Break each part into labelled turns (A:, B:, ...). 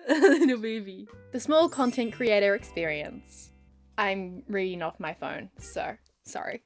A: Little baby. The small content creator experience. I'm reading off my phone, so sorry.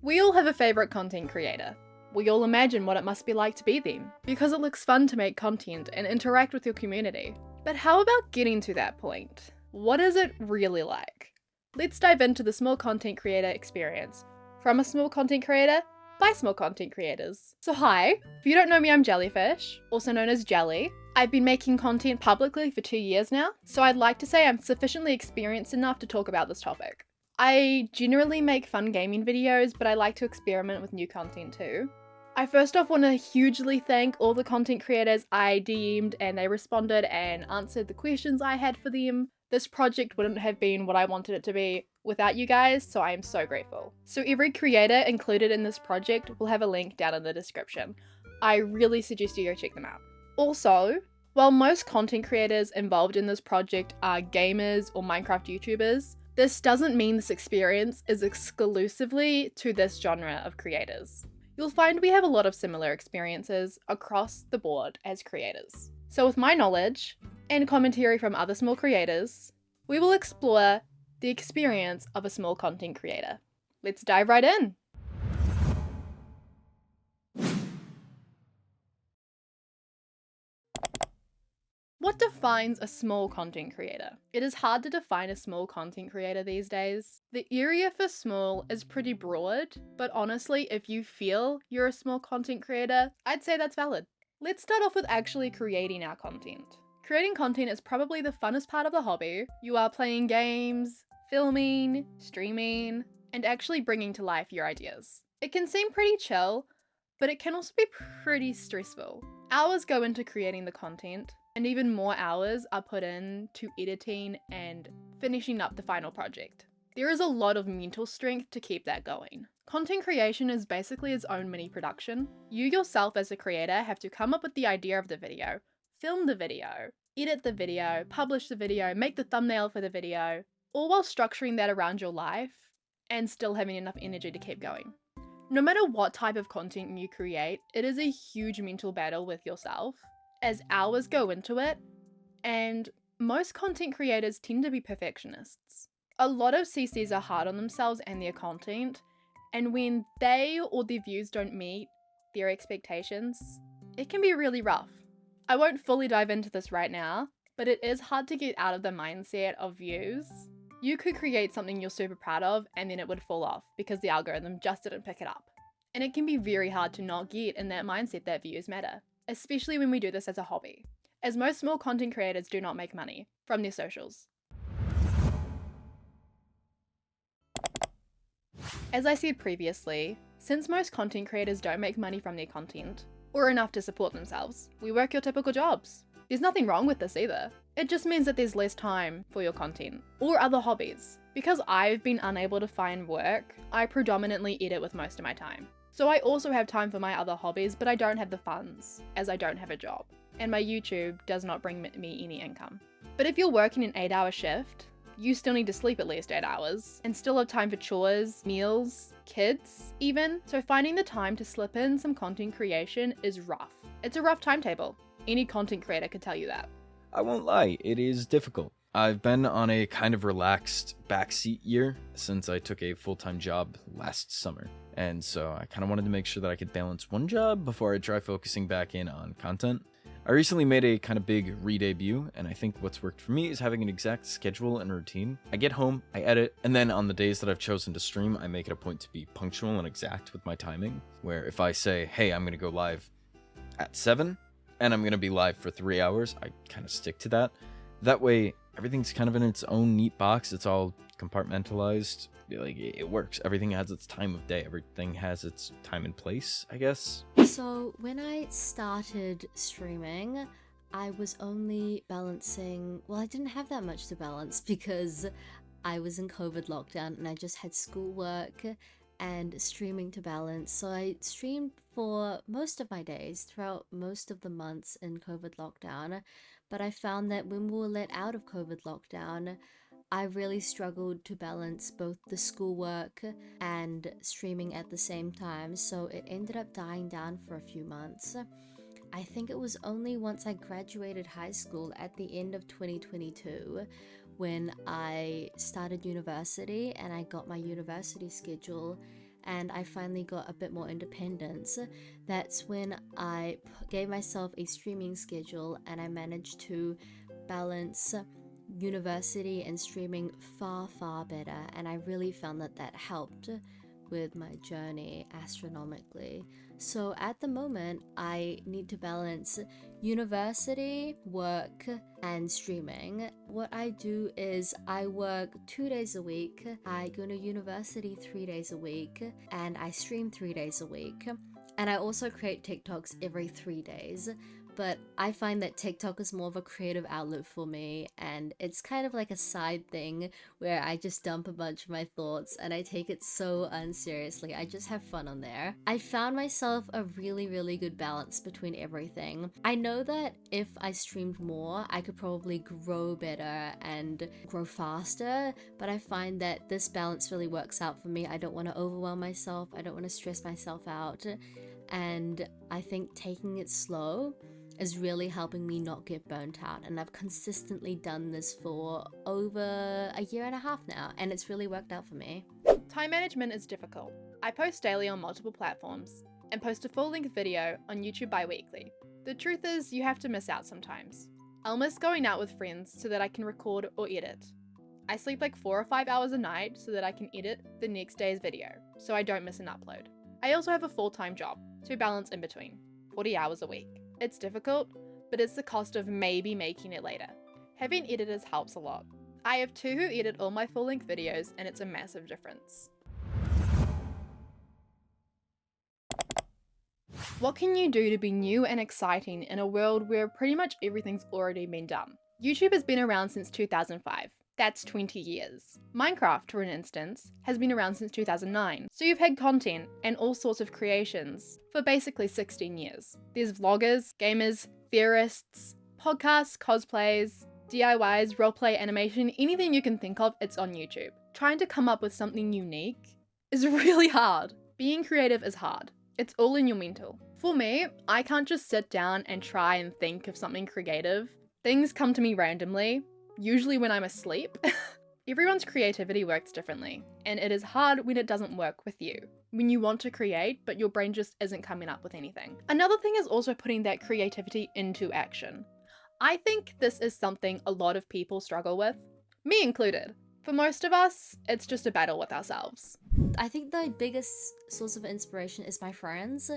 A: We all have a favorite content creator. We all imagine what it must be like to be them, because it looks fun to make content and interact with your community. But how about getting to that point? What is it really like? Let's dive into the small content creator experience. From a small content creator, by small content creators. So hi, if you don't know me, I'm Jellyfish, also known as Jelly. I've been making content publicly for 2 years now, so I'd like to say I'm sufficiently experienced enough to talk about this topic. I generally make fun gaming videos, but I like to experiment with new content too. I first off want to hugely thank all the content creators I DM'd and they responded and answered the questions I had for them. This project wouldn't have been what I wanted it to be without you guys, so I am so grateful. So every creator included in this project will have a link down in the description. I really suggest you go check them out. Also, while most content creators involved in this project are gamers or Minecraft YouTubers, this doesn't mean this experience is exclusively to this genre of creators. You'll find we have a lot of similar experiences across the board as creators. So with my knowledge and commentary from other small creators, we will explore the experience of a small content creator. Let's dive right in. What defines a small content creator? It is hard to define a small content creator these days. The area for small is pretty broad, but honestly, if you feel you're a small content creator, I'd say that's valid. Let's start off with actually creating our content. Creating content is probably the funnest part of the hobby. You are playing games, filming, streaming, and actually bringing to life your ideas. It can seem pretty chill, but it can also be pretty stressful. Hours go into creating the content, and even more hours are put into editing and finishing up the final project. There is a lot of mental strength to keep that going. Content creation is basically its own mini production. You yourself as a creator have to come up with the idea of the video, film the video, edit the video, publish the video, make the thumbnail for the video, all while structuring that around your life and still having enough energy to keep going. No matter what type of content you create, it is a huge mental battle with yourself as hours go into it, and most content creators tend to be perfectionists. A lot of CCs are hard on themselves and their content, and when they or their views don't meet their expectations, it can be really rough. I won't fully dive into this right now, but it is hard to get out of the mindset of views. You could create something you're super proud of and then it would fall off because the algorithm just didn't pick it up. And it can be very hard to not get in that mindset that views matter, especially when we do this as a hobby, as most small content creators do not make money from their socials. As I said previously, since most content creators don't make money from their content, or enough to support themselves, we work your typical jobs. There's nothing wrong with this either. It just means that there's less time for your content, or other hobbies. Because I've been unable to find work, I predominantly edit with most of my time. So I also have time for my other hobbies, but I don't have the funds, as I don't have a job. And my YouTube does not bring me any income. But if you're working an 8-hour shift, you still need to sleep at least 8 hours, and still have time for chores, meals, kids even. So finding the time to slip in some content creation is rough. It's a rough timetable. Any content creator could tell you that.
B: I won't lie, it is difficult. I've been on a kind of relaxed backseat year since I took a full-time job last summer. And so I kind of wanted to make sure that I could balance one job before I try focusing back in on content. I recently made a kind of big re-debut, and I think what's worked for me is having an exact schedule and routine. I get home, I edit, and then on the days that I've chosen to stream, I make it a point to be punctual and exact with my timing, where if I say, hey, I'm going to go live at 7, and I'm going to be live for 3 hours, I kind of stick to that. That way, everything's kind of in its own neat box. It's all compartmentalized. Like, it works. Everything has its time of day. Everything has its time and place, I guess.
C: So when I started streaming, I was only balancing, well, I didn't have that much to balance because I was in COVID lockdown and I just had schoolwork and streaming to balance. So I streamed for most of my days throughout most of the months in COVID lockdown. But I found that when we were let out of COVID lockdown, I really struggled to balance both the schoolwork and streaming at the same time, so it ended up dying down for a few months. I think it was only once I graduated high school at the end of 2022 when I started university and I got my university schedule and I finally got a bit more independence. That's when I gave myself a streaming schedule and I managed to balance university and streaming far better, and I really found that helped with my journey astronomically. So at the moment, I need to balance university, work, and streaming. What I do is I work 2 days a week, I go to university 3 days a week, and I stream 3 days a week. And I also create TikToks every 3 days. But I find that TikTok is more of a creative outlet for me, and it's kind of like a side thing where I just dump a bunch of my thoughts and I take it so unseriously. I just have fun on there. I found myself a really good balance between everything. I know that if I streamed more, I could probably grow better and grow faster, but I find that this balance really works out for me. I don't want to overwhelm myself, I don't want to stress myself out, and I think taking it slow is really helping me not get burnt out, and I've consistently done this for over a year and a half now, and it's really worked out for me.
A: Time management is difficult. I post daily on multiple platforms and post a full-length video on YouTube bi-weekly. The truth is, you have to miss out sometimes. I'll miss going out with friends so that I can record or edit. I sleep like 4 or 5 hours a night so that I can edit the next day's video, so I don't miss an upload. I also have a full-time job to balance in between, 40 hours a week. It's difficult, but it's the cost of maybe making it later. Having editors helps a lot. I have 2 who edit all my full-length videos, and it's a massive difference. What can you do to be new and exciting in a world where pretty much everything's already been done? YouTube has been around since 2005. That's 20 years. Minecraft, for an instance, has been around since 2009, so you've had content and all sorts of creations for basically 16 years. There's vloggers, gamers, theorists, podcasts, cosplays, DIYs, roleplay, animation, anything you can think of, it's on YouTube. Trying to come up with something unique is really hard. Being creative is hard. It's all in your mental. For me, I can't just sit down and try and think of something creative. Things come to me randomly, usually when I'm asleep. Everyone's creativity works differently, and it is hard when it doesn't work with you. When you want to create, but your brain just isn't coming up with anything. Another thing is also putting that creativity into action. I think this is something a lot of people struggle with, me included. For most of us, it's just a battle with ourselves.
C: I think the biggest source of inspiration is my friends.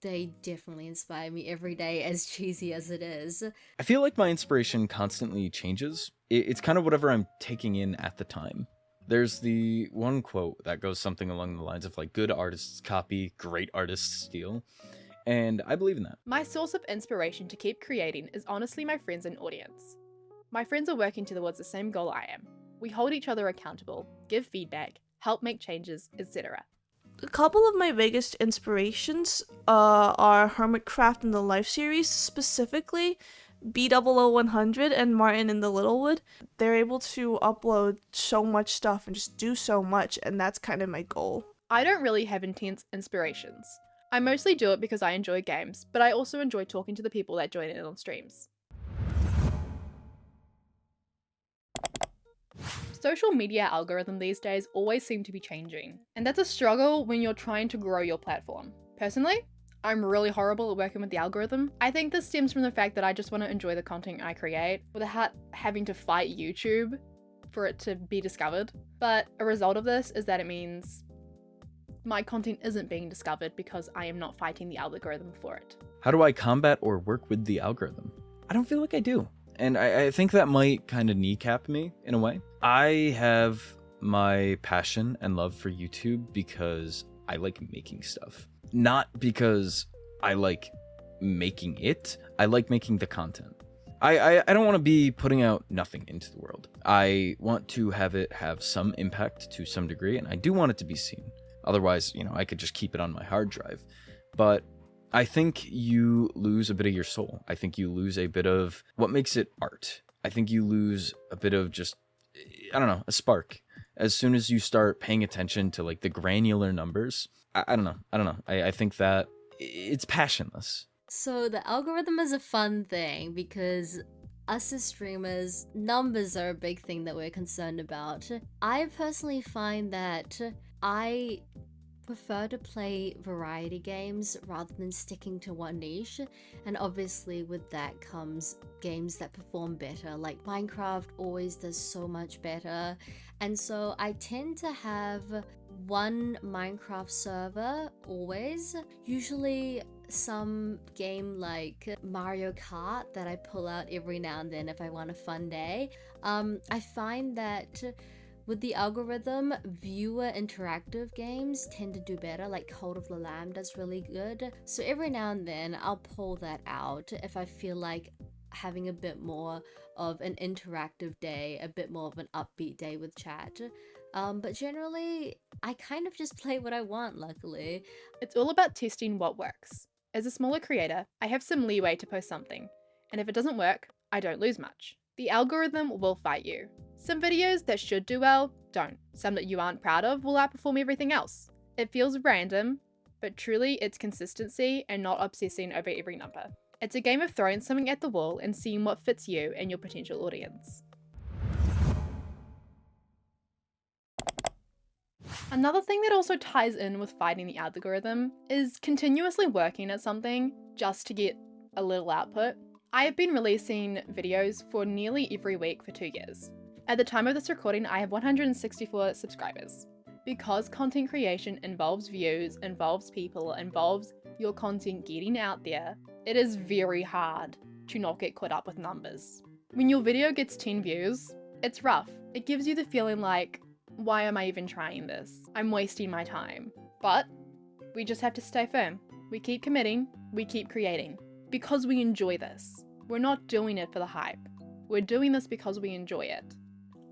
C: They definitely inspire me every day, as cheesy as it is.
B: I feel like my inspiration constantly changes. It's kind of whatever I'm taking in at the time. There's the one quote that goes something along the lines of like, good artists copy, great artists steal. And I believe in that.
A: My source of inspiration to keep creating is honestly my friends and audience. My friends are working towards the same goal I am. We hold each other accountable, give feedback, help make changes, etc.
D: A couple of my biggest inspirations are Hermitcraft and the Life series, specifically B000100 and Martin in the Littlewood. They're able to upload so much stuff and just do so much, and that's kind of my goal.
A: I don't really have intense inspirations. I mostly do it because I enjoy games, but I also enjoy talking to the people that join in on streams. Social media algorithm these days always seem to be changing, and that's a struggle when you're trying to grow your platform. Personally, I'm really horrible at working with the algorithm. I think this stems from the fact that I just want to enjoy the content I create without having to fight YouTube for it to be discovered. But a result of this is that it means my content isn't being discovered because I am not fighting the algorithm for it.
B: How do I combat or work with the algorithm? I don't feel like I do. And I think that might kind of kneecap me in a way. I have my passion and love for YouTube because I like making stuff. Not because I like making it. I like making the content. I don't want to be putting out nothing into the world. I want to have it have some impact to some degree, and I do want it to be seen. Otherwise, I could just keep it on my hard drive. But I think you lose a bit of your soul. I think you lose a bit of what makes it art. I think you lose a bit of just, a spark. As soon as you start paying attention to like the granular numbers, I don't know. I think that it's passionless.
C: So the algorithm is a fun thing because us as streamers, numbers are a big thing that we're concerned about. I personally find that I prefer to play variety games rather than sticking to one niche, and obviously with that comes games that perform better, like Minecraft always does so much better, and so I tend to have one Minecraft server always, usually some game like Mario Kart that I pull out every now and then if I want a fun day. I find that with the algorithm, viewer interactive games tend to do better, like Cult of the Lamb does really good. So every now and then I'll pull that out if I feel like having a bit more of an interactive day, a bit more of an upbeat day with chat. But generally, I kind of just play what I want, luckily.
A: It's all about testing what works. As a smaller creator, I have some leeway to post something, and if it doesn't work, I don't lose much. The algorithm will fight you. Some videos that should do well don't. Some that you aren't proud of will outperform everything else. It feels random, but truly it's consistency and not obsessing over every number. It's a game of throwing something at the wall and seeing what fits you and your potential audience. Another thing that also ties in with fighting the algorithm is continuously working at something just to get a little output. I have been releasing videos for nearly every week for 2 years. At the time of this recording, I have 164 subscribers. Because content creation involves views, involves people, involves your content getting out there, it is very hard to not get caught up with numbers. When your video gets 10 views, it's rough. It gives you the feeling like, why am I even trying this? I'm wasting my time. But we just have to stay firm. We keep committing, we keep creating. Because we enjoy this. We're not doing it for the hype. We're doing this because we enjoy it.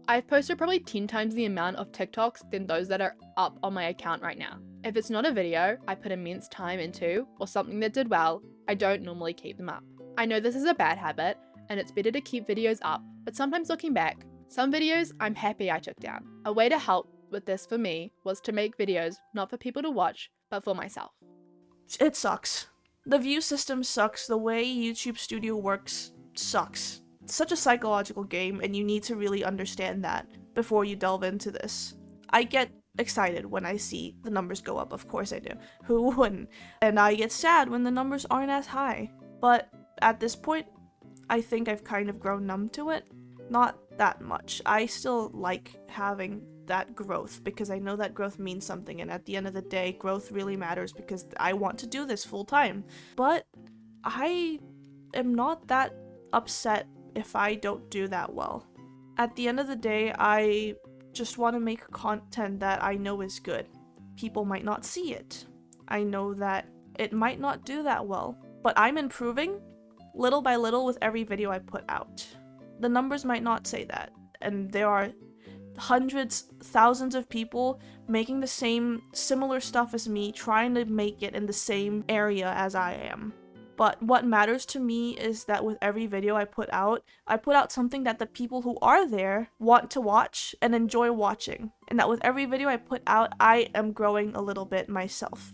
A: I've posted probably 10 times the amount of TikToks than those that are up on my account right now. If it's not a video I put immense time into, or something that did well, I don't normally keep them up. I know this is a bad habit, and it's better to keep videos up, but sometimes looking back, some videos I'm happy I took down. A way to help with this for me was to make videos not for people to watch, but for myself.
D: It sucks. The view system sucks. The way YouTube Studio works sucks. It's such a psychological game, and you need to really understand that before you delve into this. I get excited when I see the numbers go up, of course I do. Who wouldn't? And I get sad when the numbers aren't as high. But at this point, I think I've kind of grown numb to it. Not that much. I still like having that growth because I know that growth means something, and at the end of the day, growth really matters because I want to do this full time. But I am not that upset if I don't do that well. At the end of the day, I just want to make content that I know is good. People might not see it. I know that it might not do that well, but I'm improving little by little with every video I put out. The numbers might not say that, and there are hundreds, thousands of people making the same similar stuff as me, trying to make it in the same area as I am. But what matters to me is that with every video I put out something that the people who are there want to watch and enjoy watching. And that with every video I put out, I am growing a little bit myself.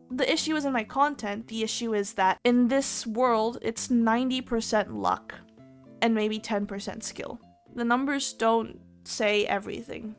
D: The issue isn't my content, the issue is that in this world, it's 90% luck and maybe 10% skill. The numbers don't say everything.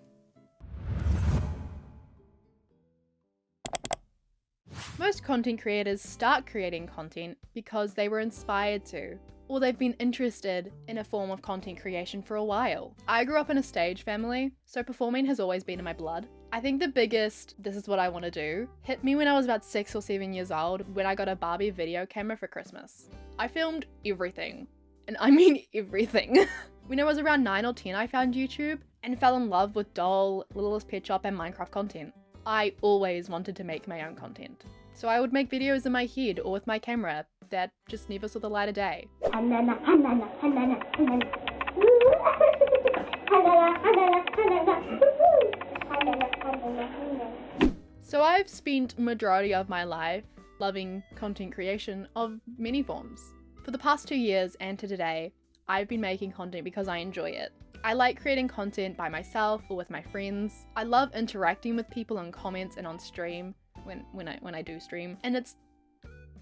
A: Most content creators start creating content because they were inspired to, or they've been interested in a form of content creation for a while. I grew up in a stage family, so performing has always been in my blood. I think the biggest "this is what I want to do" hit me when I was about 6 or 7 years old when I got a Barbie video camera for Christmas. I filmed everything, and I mean everything. When I was around 9 or 10, I found YouTube and fell in love with doll, Littlest Pet Shop, and Minecraft content. I always wanted to make my own content. So I would make videos in my head or with my camera that just never saw the light of day. So I've spent majority of my life loving content creation of many forms. For the past 2 years and to today, I've been making content because I enjoy it. I like creating content by myself or with my friends. I love interacting with people in comments and on stream when I do stream. And it's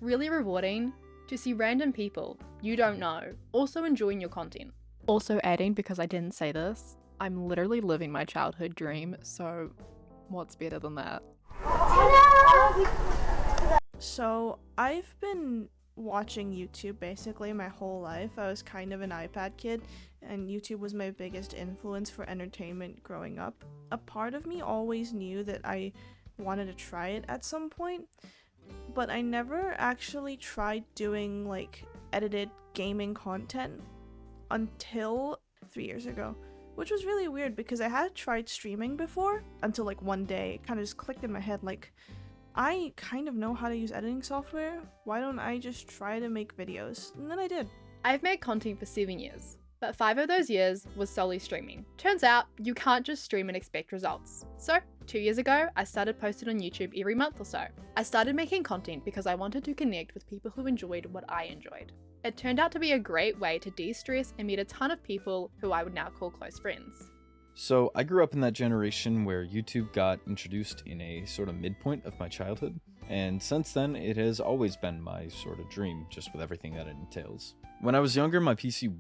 A: really rewarding to see random people you don't know also enjoying your content. Also adding, because I didn't say this, I'm literally living my childhood dream, so what's better than that?
D: So I've been watching YouTube basically my whole life. I was kind of an iPad kid, and YouTube was my biggest influence for entertainment growing up. A part of me always knew that I wanted to try it at some point, but I never actually tried doing like edited gaming content until 3 years ago, which was really weird because I had tried streaming before until like one day it kind of just clicked in my head like, I kind of know how to use editing software, why don't I just try to make videos? And then I did.
A: I've made content for 7 years, but 5 of those years was solely streaming. Turns out, you can't just stream and expect results. So, 2 years ago, I started posting on YouTube every month or so. I started making content because I wanted to connect with people who enjoyed what I enjoyed. It turned out to be a great way to de-stress and meet a ton of people who I would now call close friends.
B: So I grew up in that generation where YouTube got introduced in a sort of midpoint of my childhood, and since then it has always been my sort of dream, just with everything that it entails. When I was younger, my PC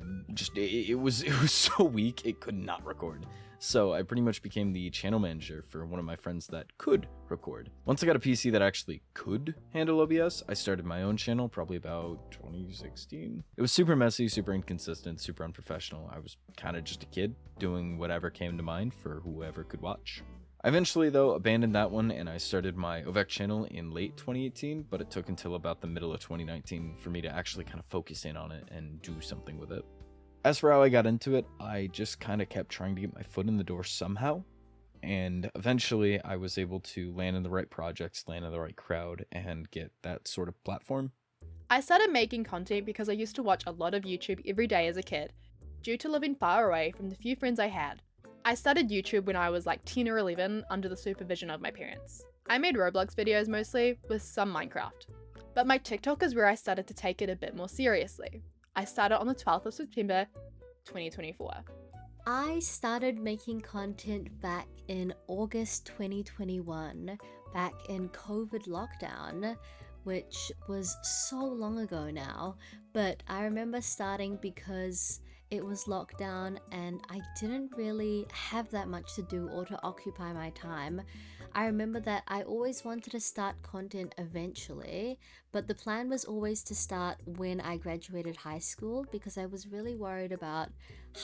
B: it was so weak it could not record. So I pretty much became the channel manager for one of my friends that could record. Once I got a PC that actually could handle OBS, I started my own channel probably about 2016. It was super messy, super inconsistent, super unprofessional. I was kind of just a kid doing whatever came to mind for whoever could watch. I eventually, though, abandoned that one and I started my OVEC channel in late 2018, but it took until about the middle of 2019 for me to actually kind of focus in on it and do something with it. As for how I got into it, I just kind of kept trying to get my foot in the door somehow, and eventually I was able to land in the right projects, land in the right crowd, and get that sort of platform.
A: I started making content because I used to watch a lot of YouTube every day as a kid, due to living far away from the few friends I had. I started YouTube when I was like 10 or 11 under the supervision of my parents. I made Roblox videos mostly, with some Minecraft. But my TikTok is where I started to take it a bit more seriously. I started on the 12th of September, 2024.
C: I started making content back in August 2021, back in COVID lockdown, which was so long ago now, but I remember starting because it was lockdown and I didn't really have that much to do or to occupy my time. I remember that I always wanted to start content eventually, but the plan was always to start when I graduated high school because I was really worried about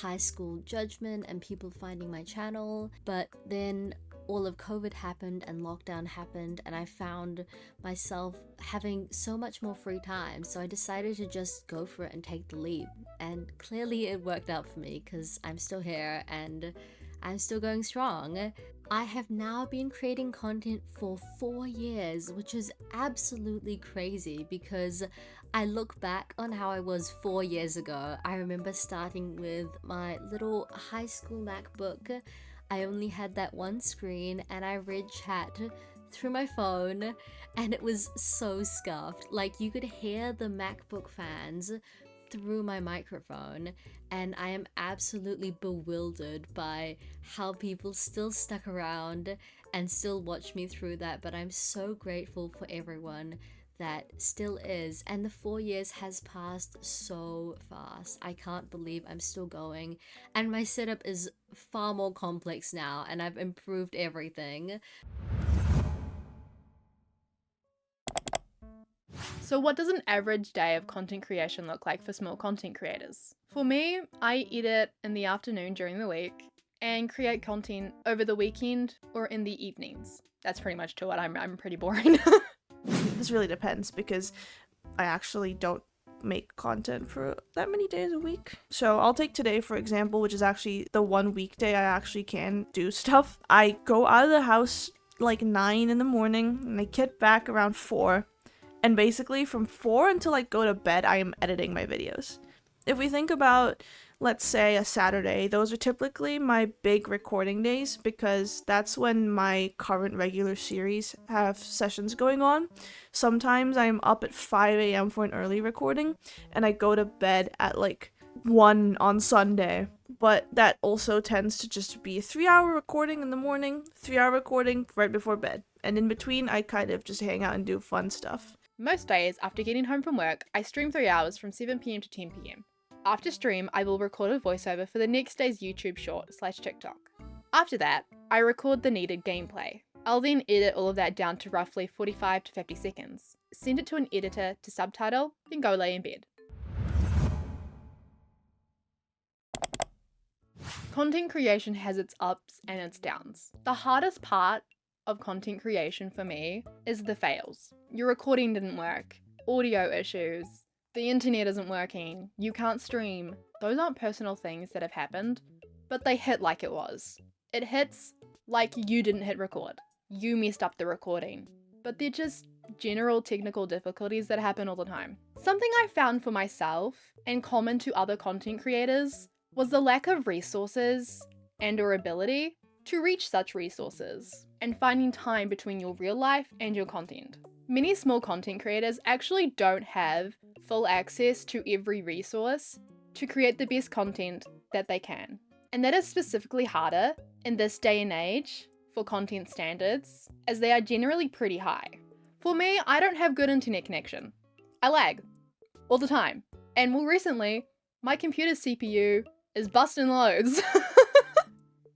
C: high school judgment and people finding my channel. But then all of COVID happened and lockdown happened and I found myself having so much more free time, so I decided to just go for it and take the leap. And clearly it worked out for me because I'm still here and I'm still going strong. I have now been creating content for 4 years, which is absolutely crazy because I look back on how I was 4 years ago. I remember starting with my little high school MacBook. I only had that one screen and I read chat through my phone and it was so scuffed. Like you could hear the MacBook fans through my microphone, and I am absolutely bewildered by how people still stuck around and still watch me through that. But I'm so grateful for everyone that still is, and the 4 years has passed so fast. I can't believe I'm still going, and my setup is far more complex now and I've improved everything.
A: So what does an average day of content creation look like for small content creators? For me, I edit in the afternoon during the week and create content over the weekend or in the evenings. That's pretty much to it. I'm pretty boring.
D: This really depends because I actually don't make content for that many days a week. So I'll take today for example, which is actually the one weekday I actually can do stuff. I go out of the house like 9 in the morning and I get back around 4. And basically from 4 until I go to bed, I am editing my videos. If we think about, let's say, a Saturday, those are typically my big recording days because that's when my current regular series have sessions going on. Sometimes I'm up at 5 a.m. for an early recording, and I go to bed at like 1 on Sunday. But that also tends to just be a 3-hour recording in the morning, 3-hour recording right before bed. And in between, I kind of just hang out and do fun stuff.
A: Most days, after getting home from work, I stream 3 hours from 7 PM to 10 PM. After stream, I will record a voiceover for the next day's YouTube short/TikTok. After that, I record the needed gameplay. I'll then edit all of that down to roughly 45 to 50 seconds, send it to an editor to subtitle, then go lay in bed. Content creation has its ups and its downs. The hardest part of content creation for me is the fails. Your recording didn't work, audio issues, the internet isn't working, you can't stream. Those aren't personal things that have happened, but they hit like it was. It hits like you didn't hit record. You messed up the recording. But they're just general technical difficulties that happen all the time. Something I found for myself, and common to other content creators, was the lack of resources and or ability to reach such resources, and finding time between your real life and your content. Many small content creators actually don't have full access to every resource to create the best content that they can. And that is specifically harder in this day and age for content standards, as they are generally pretty high. For me, I don't have good internet connection. I lag all the time. And more recently, my computer's CPU is busting loads.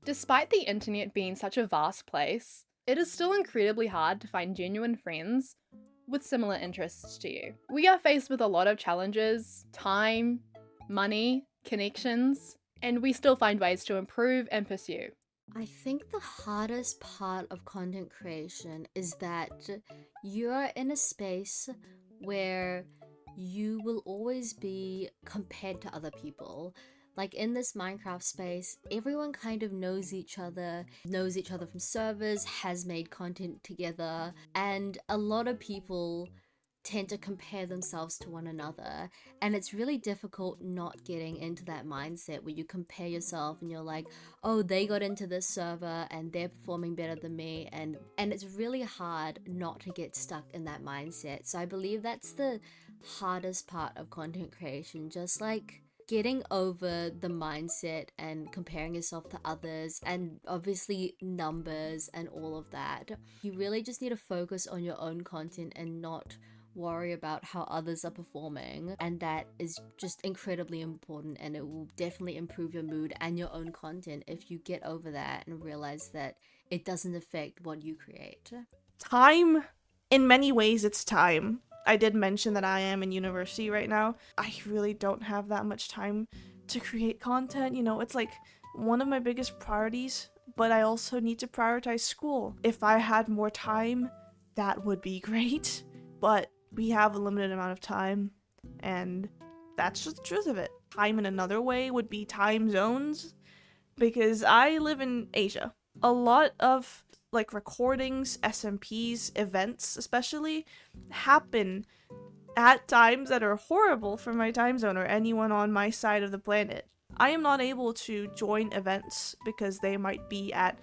A: Despite the internet being such a vast place, it is still incredibly hard to find genuine friends with similar interests to you. We are faced with a lot of challenges, time, money, connections, and we still find ways to improve and pursue.
C: I think the hardest part of content creation is that you're in a space where you will always be compared to other people. Like in this Minecraft space, everyone kind of knows each other from servers, has made content together, and a lot of people tend to compare themselves to one another, and it's really difficult not getting into that mindset where you compare yourself and you're like, oh, they got into this server and they're performing better than me, and it's really hard not to get stuck in that mindset. So I believe that's the hardest part of content creation, just like getting over the mindset and comparing yourself to others, and obviously numbers and all of that. You really just need to focus on your own content and not worry about how others are performing, and that is just incredibly important, and it will definitely improve your mood and your own content if you get over that and realize that it doesn't affect what you create.
D: Time, in many ways, it's time. I did mention that I am in university right now. I really don't have that much time to create content. You know, it's like one of my biggest priorities, but I also need to prioritize school. If I had more time, that would be great, but we have a limited amount of time, and that's just the truth of it. Time in another way would be time zones, because I live in Asia. A lot of like recordings, SMPs, events especially, happen at times that are horrible for my time zone or anyone on my side of the planet. I am not able to join events because they might be at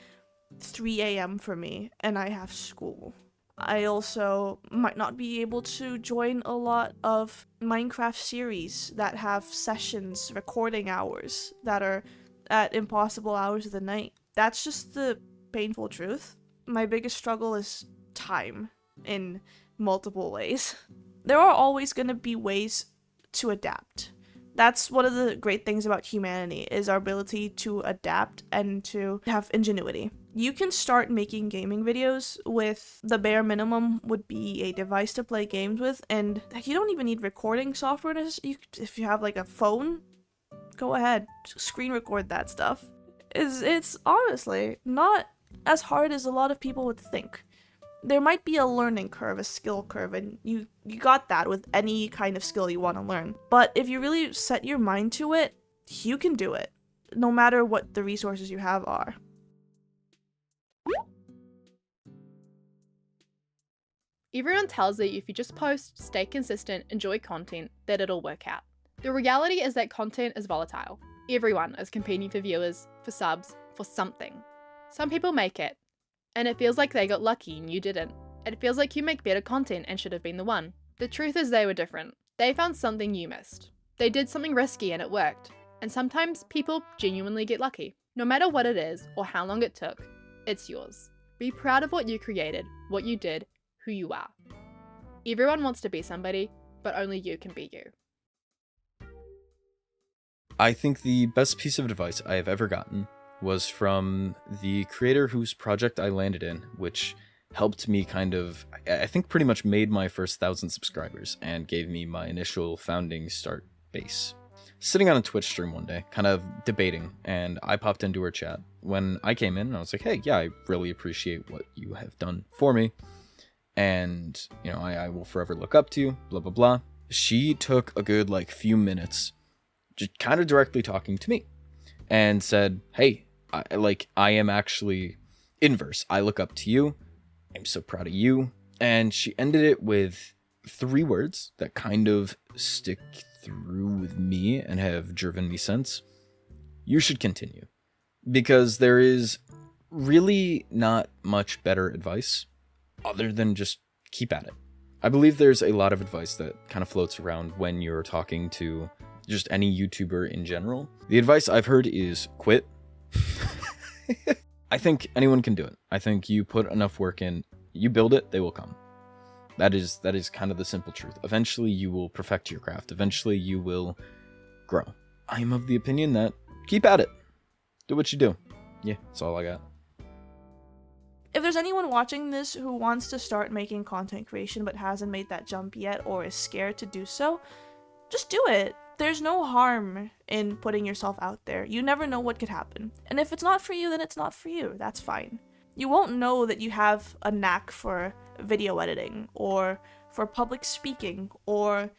D: 3 a.m. for me and I have school. I also might not be able to join a lot of Minecraft series that have sessions, recording hours that are at impossible hours of the night. That's just the painful truth. My biggest struggle is time in multiple ways. There are always going to be ways to adapt. That's one of the great things about humanity, is our ability to adapt and to have ingenuity. You can start making gaming videos with the bare minimum would be a device to play games with, and you don't even need recording software. If you have like a phone, go ahead, screen record that stuff. It's honestly not as hard as a lot of people would think. There might be a learning curve, a skill curve, and you got that with any kind of skill you want to learn. But if you really set your mind to it, you can do it, no matter what the resources you have are.
A: Everyone tells you if you just post, stay consistent, enjoy content, that it'll work out. The reality is that content is volatile. Everyone is competing for viewers, for subs, for something. Some people make it, and it feels like they got lucky and you didn't. It feels like you make better content and should have been the one. The truth is they were different. They found something you missed. They did something risky and it worked. And sometimes people genuinely get lucky. No matter what it is or how long it took, it's yours. Be proud of what you created, what you did, who you are. Everyone wants to be somebody, but only you can be you.
B: I think the best piece of advice I have ever gotten was from the creator whose project I landed in, which helped me I think pretty much made my first 1,000 subscribers and gave me my initial founding start base. Sitting on a Twitch stream one day, kind of debating, and I popped into her chat. When I came in, I was like, hey, yeah, I really appreciate what you have done for me. And, I will forever look up to you, blah, blah, blah. She took a good, few minutes just kind of directly talking to me and said, hey, I am actually inverse. I look up to you. I'm so proud of you. And she ended it with 3 words that kind of stick through with me and have driven me since. You should continue. Because there is really not much better advice other than just keep at it. I believe there's a lot of advice that kind of floats around when you're talking to just any YouTuber in general. The advice I've heard is quit. I think anyone can do it. I think you put enough work in, you build it, they will come. That is kind of the simple truth. Eventually you will perfect your craft. Eventually you will grow. I am of the opinion that keep at it. Do what you do. Yeah, that's all I got.
D: If there's anyone watching this who wants to start making content creation but hasn't made that jump yet or is scared to do so, just do it. There's no harm in putting yourself out there. You never know what could happen. And if it's not for you, then it's not for you. That's fine. You won't know that you have a knack for video editing or for public speaking or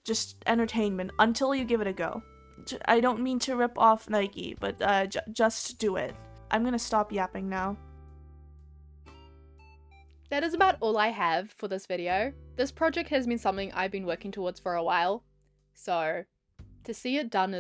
D: just entertainment until you give it a go. I don't mean to rip off Nike, but just do it. I'm gonna stop yapping now.
A: That is about all I have for this video. This project has been something I've been working towards for a while, so to see it done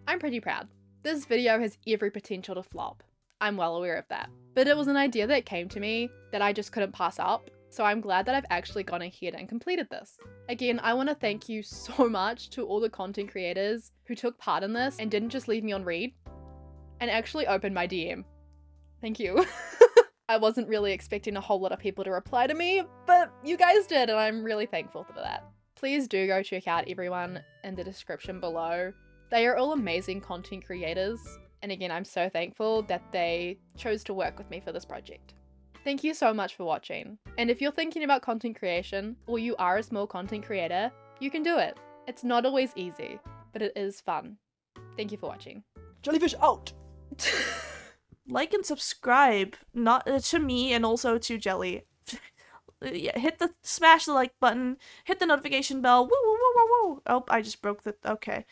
A: I'm pretty proud. This video has every potential to flop. I'm well aware of that. But it was an idea that came to me that I just couldn't pass up, so I'm glad that I've actually gone ahead and completed this. Again, I want to thank you so much to all the content creators who took part in this and didn't just leave me on read and actually opened my DM. Thank you. I wasn't really expecting a whole lot of people to reply to me, but you guys did, and I'm really thankful for that. Please do go check out everyone in the description below. They are all amazing content creators, and again, I'm so thankful that they chose to work with me for this project. Thank you so much for watching, and if you're thinking about content creation, or you are a small content creator, you can do it. It's not always easy, but it is fun. Thank you for watching.
E: Jellyfish out!
D: Like and subscribe, not to me and also to Jelly. Yeah, smash the like button, hit the notification bell. Woo woo woo woo woo. Oh, I just broke the. Okay.